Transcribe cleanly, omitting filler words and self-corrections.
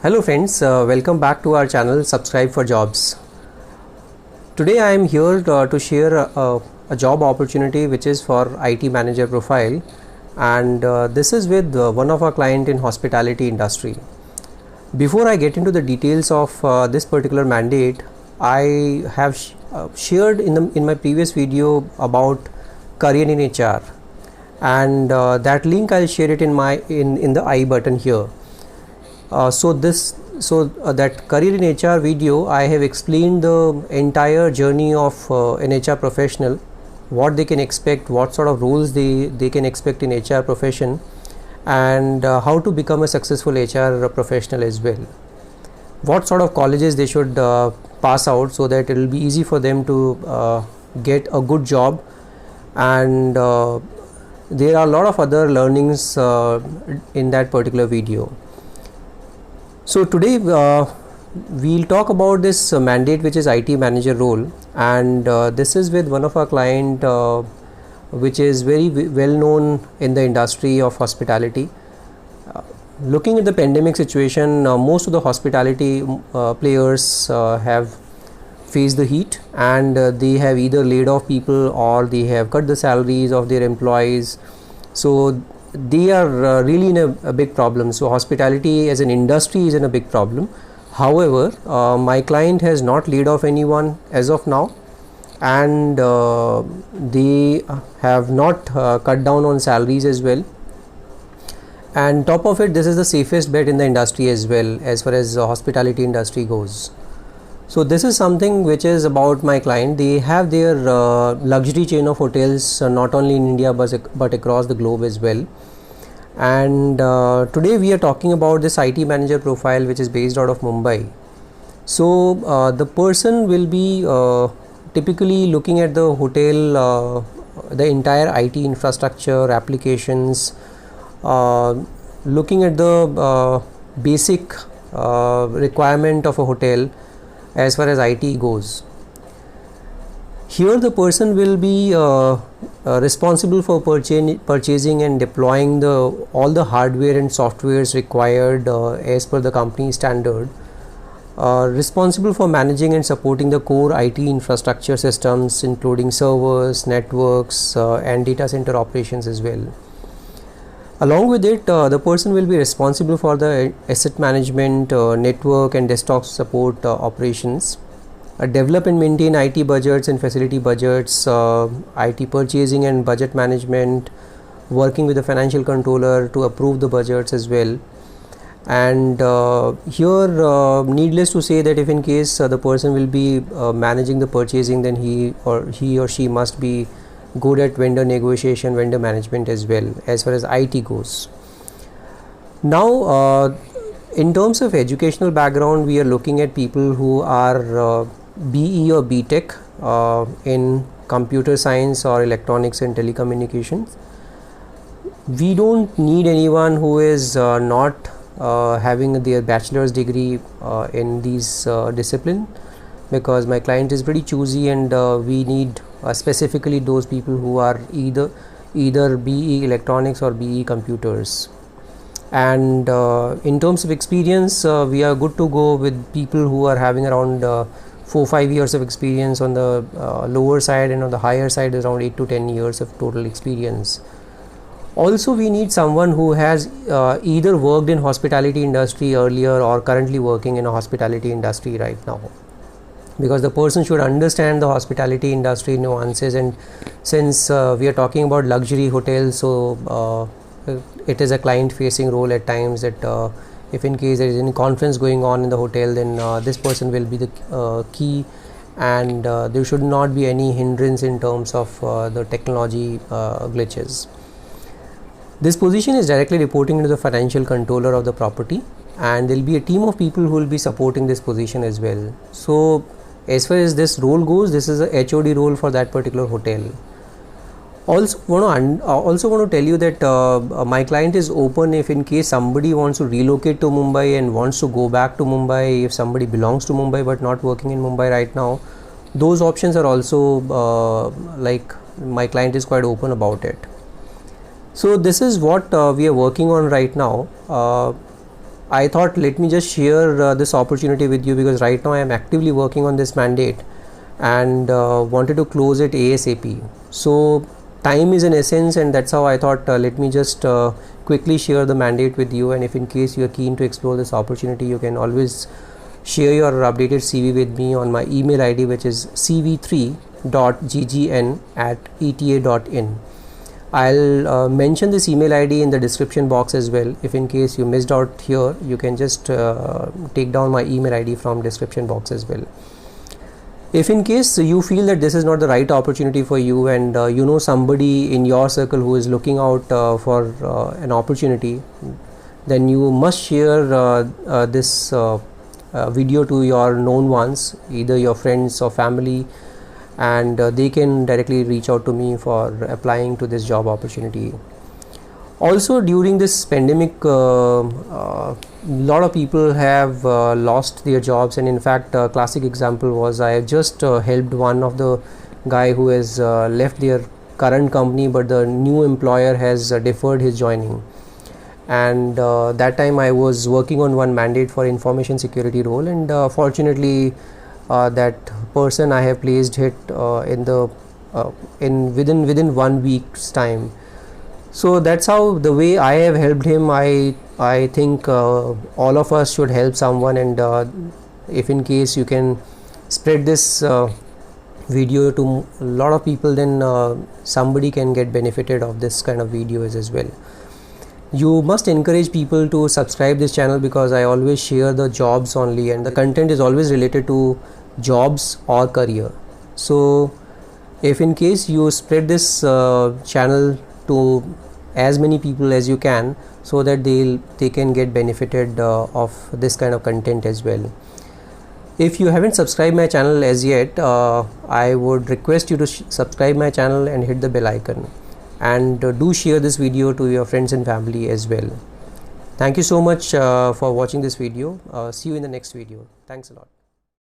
Hello friends, welcome back to our channel Subscribe for Jobs. Today I am here to share a job opportunity which is for IT manager profile, and this is with one of our client in hospitality industry. Before I get into the details of this particular mandate, I have shared in my previous video about career in HR, and that link I'll share it in the I button here. That career in HR video, I have explained the entire journey of an HR professional, what they can expect, what sort of roles they can expect in HR profession, and how to become a successful HR professional as well. What sort of colleges they should pass out so that it will be easy for them to get a good job, and there are a lot of other learnings in that particular video. So today we'll talk about this mandate, which is IT manager role, and this is with one of our client which is very well known in the industry of hospitality. Looking at the pandemic situation, most of the hospitality players have faced the heat, and they have either laid off people or they have cut the salaries of their employees. So they are really in a big problem. So hospitality as an industry is in a big problem. However, my client has not laid off anyone as of now, and they have not cut down on salaries as well. And top of it, this is the safest bet in the industry as well, as far as the hospitality industry goes. So this is something which is about my client. They have their luxury chain of hotels not only in India but across the globe as well. And today we are talking about this IT manager profile, which is based out of Mumbai. So the person will be typically looking at the hotel, the entire IT infrastructure, applications, looking at the basic requirement of a hotel as far as IT goes. Here the person will be responsible for purchasing and deploying all the hardware and softwares required as per the company standard, responsible for managing and supporting the core IT infrastructure systems, including servers, networks, and data center operations as well. Along with it, the person will be responsible for the asset management, network and desktop support operations, develop and maintain IT budgets and facility budgets, IT purchasing and budget management, working with the financial controller to approve the budgets as well. And here, needless to say that if in case the person will be managing the purchasing, then he or she must be good at vendor negotiation, vendor management as well, as far as IT goes. Now, in terms of educational background, we are looking at people who are BE or BTech in computer science or electronics and telecommunications. We don't need anyone who is not having their bachelor's degree in these discipline, because my client is pretty choosy, and we need specifically those people who are either BE electronics or BE computers. And in terms of experience, we are good to go with people who are having around 4-5 years of experience on the lower side, and on the higher side is around 8 to 10 years of total experience. Also, we need someone who has either worked in hospitality industry earlier or currently working in a hospitality industry right now, because the person should understand the hospitality industry nuances. And since we are talking about luxury hotels, so it is a client facing role at times, that if in case there is any conference going on in the hotel, then this person will be the key, and there should not be any hindrance in terms of the technology glitches. This position is directly reporting to the financial controller of the property, and there will be a team of people who will be supporting this position as well. So as far as this role goes, this is a HOD role for that particular hotel. Also want to tell you that my client is open if in case somebody wants to relocate to Mumbai and wants to go back to Mumbai. If somebody belongs to Mumbai but not working in Mumbai right now, those options are also like my client is quite open about it. So this is what we are working on right now. I thought let me just share this opportunity with you, because right now I am actively working on this mandate and wanted to close it ASAP. So time is an essence, and that's how I thought let me just quickly share the mandate with you. And if in case you are keen to explore this opportunity, you can always share your updated CV with me on my email ID, which is cv3.ggn@eta.in. I'll mention this email ID in the description box as well. If in case you missed out here, you can just take down my email ID from description box as well. If in case you feel that this is not the right opportunity for you, and you know somebody in your circle who is looking out for an opportunity, then you must share this video to your known ones, either your friends or family, and they can directly reach out to me for applying to this job opportunity. Also, during this pandemic, lot of people have lost their jobs, and in fact, a classic example was I just helped one of the guy who has left their current company, but the new employer has deferred his joining. And that time I was working on one mandate for information security role, and fortunately that person I have placed it within 1 week's time. So that's how the way I have helped him. I think all of us should help someone, and if in case you can spread this video to a lot of people, then somebody can get benefited of this kind of videos as well. You must encourage people to subscribe this channel, because I always share the jobs only, and the content is always related to jobs or career. So if in case you spread this channel to as many people as you can, so that they can get benefited of this kind of content as well. If you haven't subscribed my channel as yet, I would request you to subscribe my channel and hit the bell icon, and do share this video to your friends and family as well. Thank you so much for watching this video. See you in the next video. Thanks a lot.